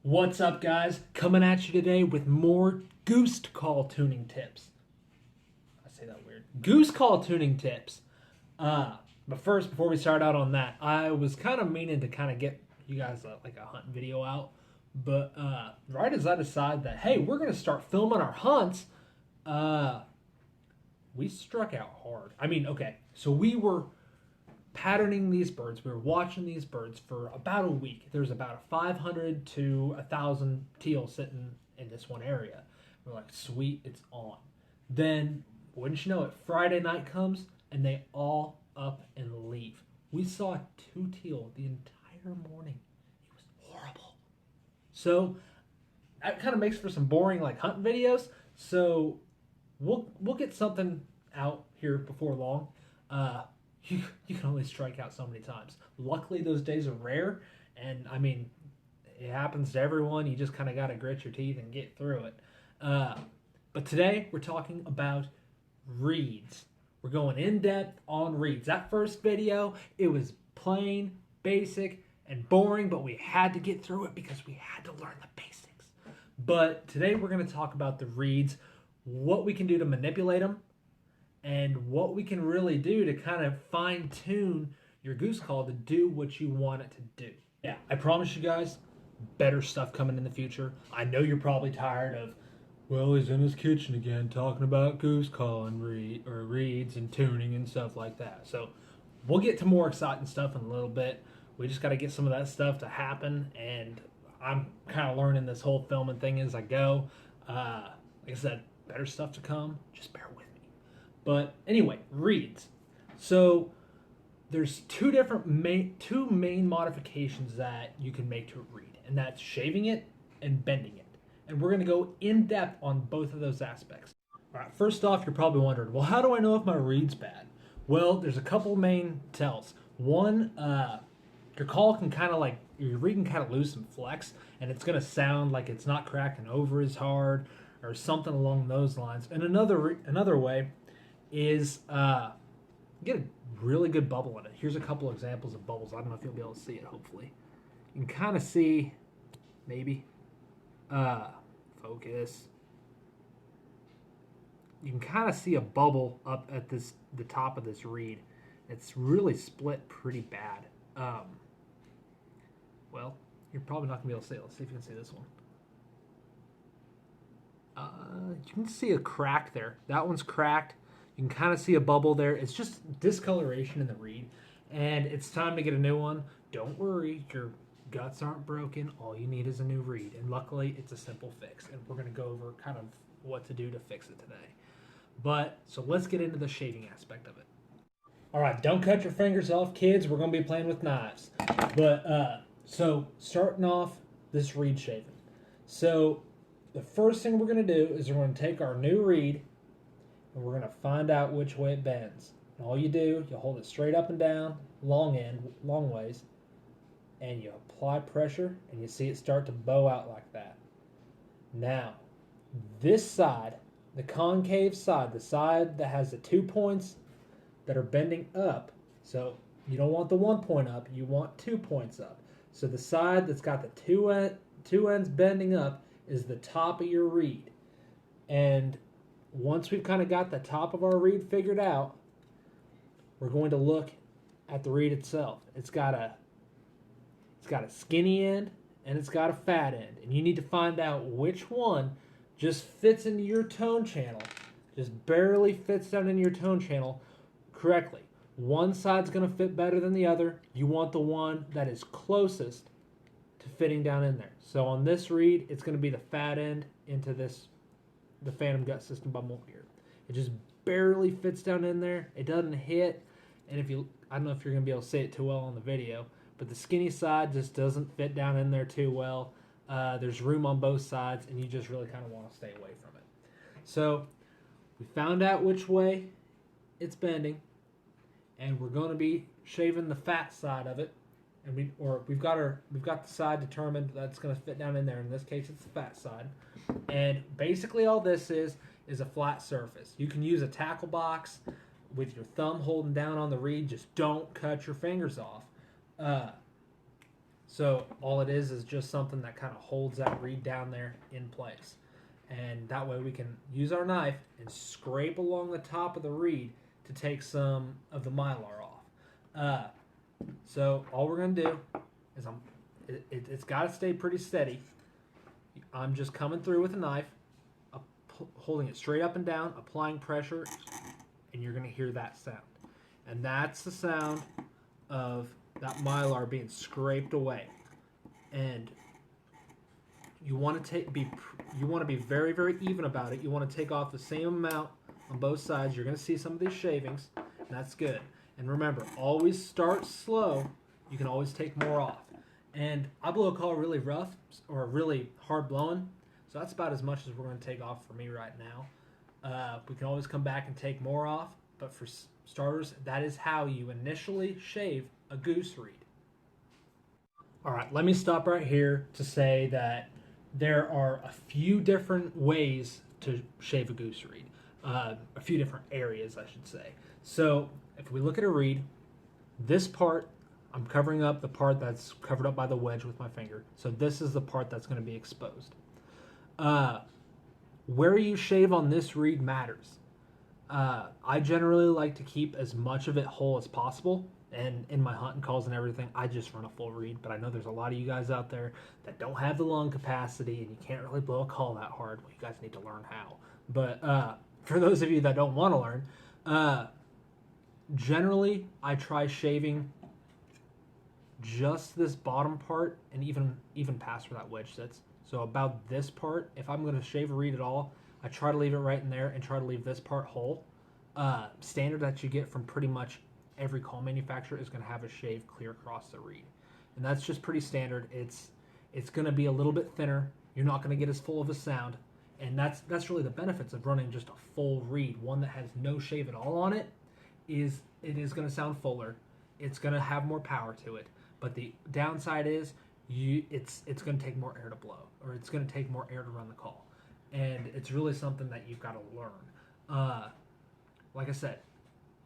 What's up, guys? Coming at you today with more goose call tuning tips. I say that weird. Goose call tuning tips. But first, before we start out on that, I was kind of meaning to kind of get you guys like a hunt video out. But right as I decide that, hey, we're going to start filming our hunts, we struck out hard. I mean, okay, so we were patterning these birds. We were watching these birds for about a week. There's about 500 to 1,000 teal sitting in this one area. We're like, sweet, it's on. Then, wouldn't you know it, Friday night comes and they all up and leave. We saw 2 teal the entire morning. It was horrible. So that kind of makes for some boring like hunting videos. So we'll get something out here before long. You can only strike out so many times. Luckily, those days are rare, and I mean, it happens to everyone. You just kind of got to grit your teeth and get through it. But today, we're talking about reeds. We're going in depth on reeds. That first video, it was plain, basic, and boring, but we had to get through it because we had to learn the basics. But today, we're going to talk about the reeds, what we can do to manipulate them, and what we can really do to kind of fine-tune your goose call to do what you want it to do. Yeah, I promise you guys, better stuff coming in the future. I know you're probably tired of, well, he's in his kitchen again talking about goose call and reeds and tuning and stuff like that. So we'll get to more exciting stuff in a little bit. We just got to get some of that stuff to happen, and I'm kind of learning this whole filming thing as I go. Like I said, better stuff to come. Just bear with me. But anyway, reeds. So there's two main modifications that you can make to a reed, and that's shaving it and bending it. And we're going to go in depth on both of those aspects. All right, first off, you're probably wondering, well, how do I know if my reed's bad? Well, there's a couple main tells. One, your call can kind of like, your reed can kind of lose some flex, and it's going to sound like it's not cracking over as hard or something along those lines. And another way is get a really good bubble in it. Here's a couple examples of bubbles. I don't know if you'll be able to see it, hopefully. You can kind of see, maybe, focus. You can kind of see a bubble up at the top of this reed. It's really split pretty bad. Well, you're probably not going to be able to see it. Let's see if you can see this one. You can see a crack there. That one's cracked. You can kind of see a bubble there. It's just discoloration in the reed, and it's time to get a new one. Don't worry, your guts aren't broken. All you need is a new reed, and luckily it's a simple fix, and we're going to go over kind of what to do to fix it today. So let's get into the shaving aspect of it. All right, don't cut your fingers off, kids. We're going to be playing with knives. So starting off this reed shaving. So the first thing we're going to do is we're going to take our new reed, and we're going to find out which way it bends. And all you do, you hold it straight up and down, long ways, and you apply pressure, and you see it start to bow out like that. Now, this side, the concave side, the side that has the 2 points that are bending up, so you don't want the 1 point up, you want 2 points up. So the side that's got the two ends bending up is the top of your reed. And once we've kind of got the top of our reed figured out, we're going to look at the reed itself. It's got a skinny end and it's got a fat end. And you need to find out which one just fits into your tone channel, just barely fits down in your tone channel correctly. One side's going to fit better than the other. You want the one that is closest to fitting down in there. So on this reed, it's going to be the fat end into the phantom gut system bubble here. It just barely fits down in there. It doesn't hit, and I don't know if you're going to be able to see it too well on the video, but the skinny side just doesn't fit down in there too well. There's room on both sides, and you just really kind of want to stay away from it. So we found out which way it's bending, and we're going to be shaving the fat side of it. And we've got the side determined that's going to fit down in there. In this case, it's the fat side. And basically all this is a flat surface. You can use a tackle box with your thumb holding down on the reed. Just don't cut your fingers off. So all it is just something that kind of holds that reed down there in place. And that way we can use our knife and scrape along the top of the reed to take some of the mylar off. So all we're going to do is it's got to stay pretty steady. I'm just coming through with a knife, holding it straight up and down, applying pressure, and you're going to hear that sound. And that's the sound of that mylar being scraped away. And you want to be very, very even about it. You want to take off the same amount on both sides. You're going to see some of these shavings, and that's good. And remember, always start slow. You can always take more off. And I blow a call really rough or really hard blowing, so that's about as much as we're going to take off for me right now. We can always come back and take more off, but for starters, that is how you initially shave a goose reed. All right, let me stop right here to say that there are a few different ways to shave a goose reed. A few different areas, I should say. So if we look at a reed, this part, I'm covering up the part that's covered up by the wedge with my finger. So this is the part that's going to be exposed. Where you shave on this reed matters. I generally like to keep as much of it whole as possible. And in my hunting calls and everything, I just run a full reed. But I know there's a lot of you guys out there that don't have the lung capacity and you can't really blow a call that hard. Well, you guys need to learn how. But for those of you that don't want to learn, generally I try shaving just this bottom part and even past where that wedge sits. So about this part, if I'm going to shave a reed at all, I try to leave it right in there and try to leave this part whole. Standard that you get from pretty much every call manufacturer is going to have a shave clear across the reed, and that's just pretty standard. It's going to be a little bit thinner. You're not going to get as full of a sound, and that's really the benefits of running just a full reed. One that has no shave at all on it is going to sound fuller. It's going to have more power to it, but the downside is it's going to take more air to blow, or it's going to take more air to run the call, and it's really something that you've got to learn. Like I said,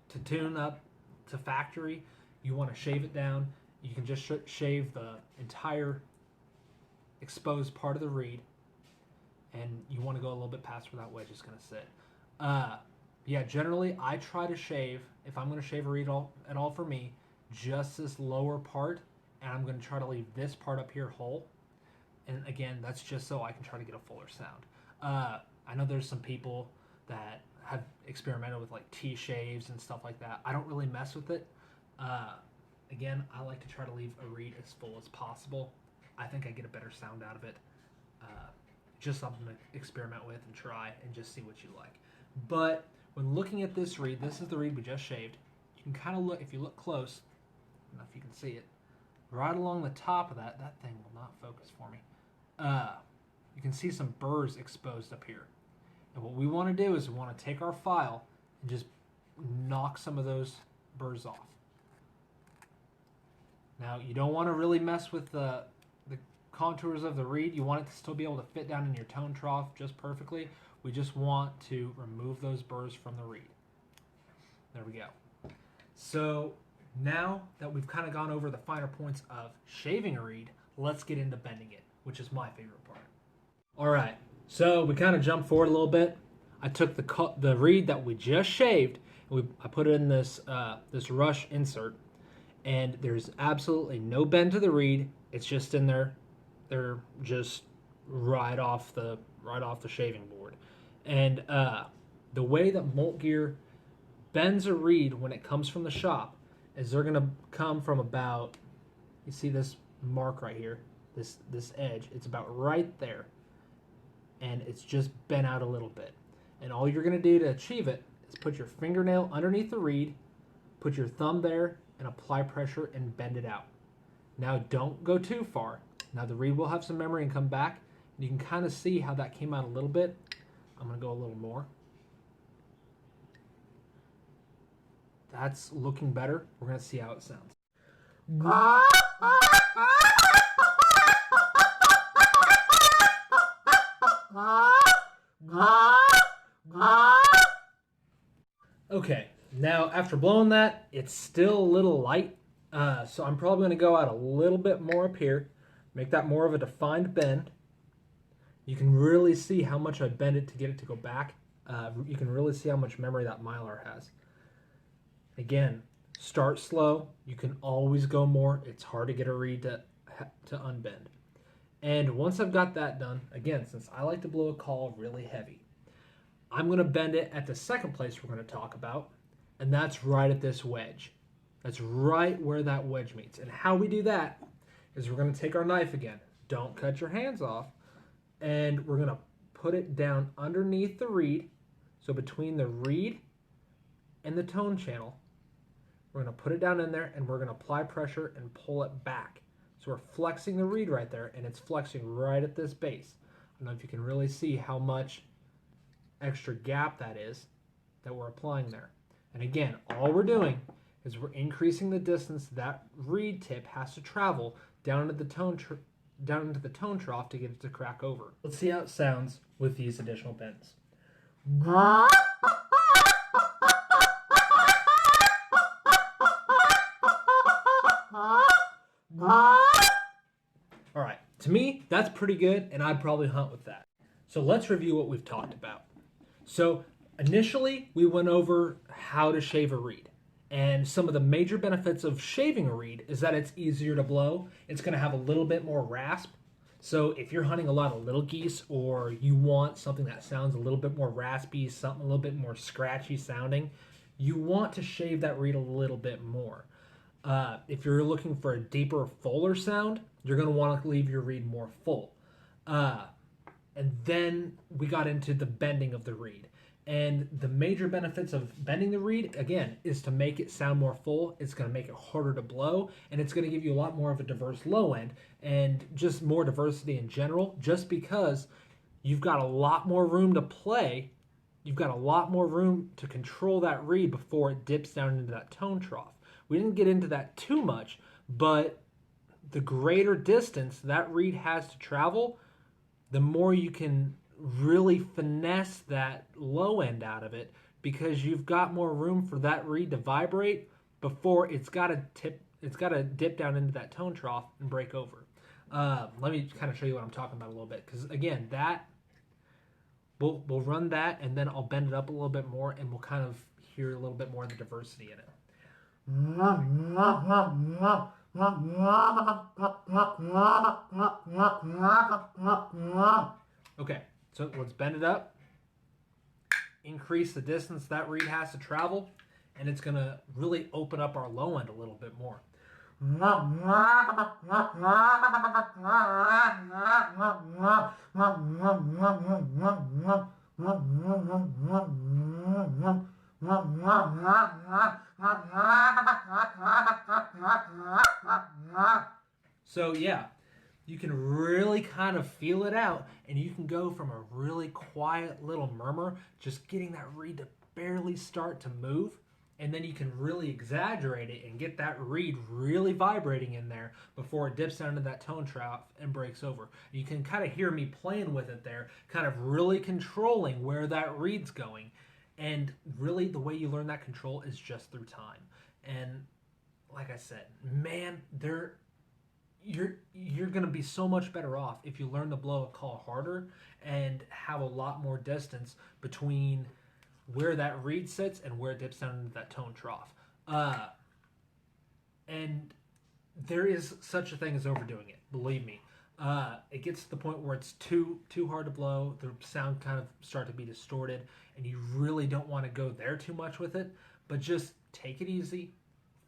to tune up to factory, you want to shave it down. You can just shave the entire exposed part of the reed, and you want to go a little bit past where that wedge is going to sit. Yeah, generally I try to shave, if I'm going to shave a reed at all for me, just this lower part, and I'm going to try to leave this part up here whole. And again, that's just so I can try to get a fuller sound. I know there's some people that have experimented with like T-shaves and stuff like that. I don't really mess with it. Again, I like to try to leave a reed as full as possible. I think I get a better sound out of it. Just something to experiment with and try and just see what you like. But when looking at this reed, this is the reed we just shaved. You can kind of look, if you look close, I don't know if you can see it, right along the top of that thing will not focus for me. You can see some burrs exposed up here. And what we want to do is we want to take our file and just knock some of those burrs off. Now, you don't want to really mess with the contours of the reed. You want it to still be able to fit down in your tone trough just perfectly. We just want to remove those burrs from the reed. There we go. So now that we've kind of gone over the finer points of shaving a reed, let's get into bending it, which is my favorite part. All right. So we kind of jumped forward a little bit. I took the reed that we just shaved, and I put it in this rush insert, and there's absolutely no bend to the reed. It's just in there. They're just right off the shaving board. And the way that Molt Gear bends a reed when it comes from the shop is they're gonna come from about, you see this mark right here, this edge. It's about right there. And it's just bent out a little bit. And all you're going to do to achieve it is put your fingernail underneath the reed, put your thumb there, and apply pressure and bend it out. Now don't go too far. Now the reed will have some memory and come back. And you can kind of see how that came out a little bit. I'm going to go a little more. That's looking better. We're going to see how it sounds. Okay, now after blowing that, it's still a little light. So I'm probably going to go out a little bit more up here, make that more of a defined bend. You can really see how much I bend it to get it to go back. You can really see how much memory that Mylar has. Again, start slow. You can always go more. It's hard to get a reed to unbend. And once I've got that done, again, since I like to blow a call really heavy, I'm going to bend it at the second place we're going to talk about, and that's right at this wedge. That's right where that wedge meets. And how we do that is we're going to take our knife again. Don't cut your hands off. And we're going to put it down underneath the reed. So between the reed and the tone channel, we're going to put it down in there, and we're going to apply pressure and pull it back. So we're flexing the reed right there, and it's flexing right at this base. I don't know if you can really see how much extra gap that is that we're applying there. And again, all we're doing is we're increasing the distance that reed tip has to travel down into the tone trough to get it to crack over. Let's see how it sounds with these additional bends. All right, to me, that's pretty good, and I'd probably hunt with that. So let's review what we've talked about. So initially, we went over how to shave a reed. And some of the major benefits of shaving a reed is that it's easier to blow. It's going to have a little bit more rasp. So if you're hunting a lot of little geese, or you want something that sounds a little bit more raspy, something a little bit more scratchy sounding, you want to shave that reed a little bit more. If you're looking for a deeper, fuller sound, you're going to want to leave your reed more full. And then we got into the bending of the reed. And the major benefits of bending the reed, again, is to make it sound more full. It's going to make it harder to blow, and it's going to give you a lot more of a diverse low end and just more diversity in general, just because you've got a lot more room to play. You've got a lot more room to control that reed before it dips down into that tone trough. We didn't get into that too much, but the greater distance that reed has to travel, the more you can really finesse that low end out of it, because you've got more room for that reed to vibrate before it's got to dip down into that tone trough and break over. Let me kind of show you what I'm talking about a little bit, because again, that we'll run that, and then I'll bend it up a little bit more, and we'll kind of hear a little bit more of the diversity in it. Okay, so let's bend it up, increase the distance that reed has to travel, and it's going to really open up our low end a little bit more. So yeah, you can really kind of feel it out, and you can go from a really quiet little murmur, just getting that reed to barely start to move, and then you can really exaggerate it and get that reed really vibrating in there before it dips down into that tone trough and breaks over. You can kind of hear me playing with it there, kind of really controlling where that reed's going. And really, the way you learn that control is just through time. And like I said, man, you're going to be so much better off if you learn to blow a call harder and have a lot more distance between where that reed sits and where it dips down into that tone trough. And there is such a thing as overdoing it, believe me. It gets to the point where it's too hard to blow. The sound kind of start to be distorted, and you really don't want to go there too much with it. But just take it easy,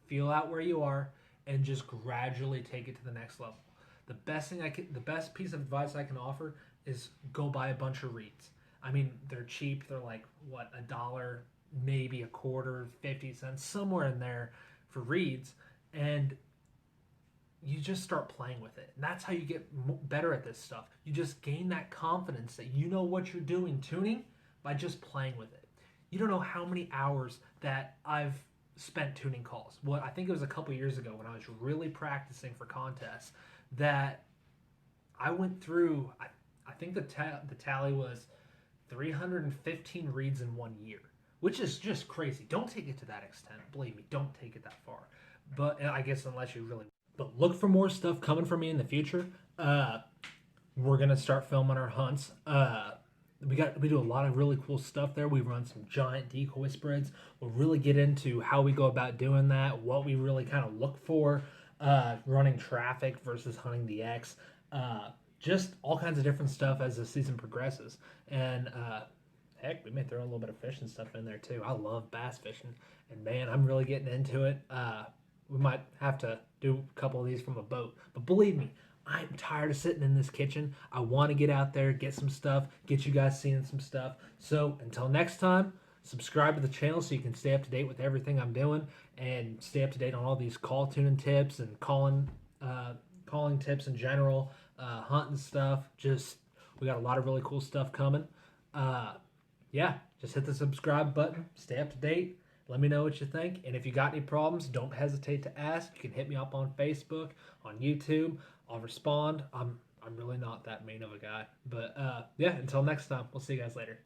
feel out where you are, and just gradually take it to the next level. The best piece of advice I can offer is go buy a bunch of reeds. I mean, they're cheap. They're like $1, maybe a quarter, 50 cents, somewhere in there for reeds, and you just start playing with it. And that's how you get better at this stuff. You just gain that confidence that you know what you're doing tuning by just playing with it. You don't know how many hours that I've spent tuning calls. I think it was a couple years ago when I was really practicing for contests that I went through, I think the tally was 315 reeds in 1 year, which is just crazy. Don't take it to that extent. Believe me, don't take it that far. But I guess unless you really, but look for more stuff coming from me in the future. We're gonna start filming our hunts. We do a lot of really cool stuff there. We run some giant decoy spreads. We'll really get into how we go about doing that, what we really kind of look for, running traffic versus hunting the X, just all kinds of different stuff as the season progresses. And heck, we may throw a little bit of fishing stuff in there too. I love bass fishing, and man, I'm really getting into it. We might have to do a couple of these from a boat, but believe me, I'm tired of sitting in this kitchen. I want to get out there, get some stuff, get you guys seeing some stuff. So until next time, subscribe to the channel so you can stay up to date with everything I'm doing and stay up to date on all these call tuning tips and calling tips in general, hunting stuff. Just we got a lot of really cool stuff coming. Yeah, just hit the subscribe button, stay up to date. Let me know what you think. And if you got any problems, don't hesitate to ask. You can hit me up on Facebook, on YouTube. I'll respond. I'm really not that mean of a guy. But yeah, until next time, we'll see you guys later.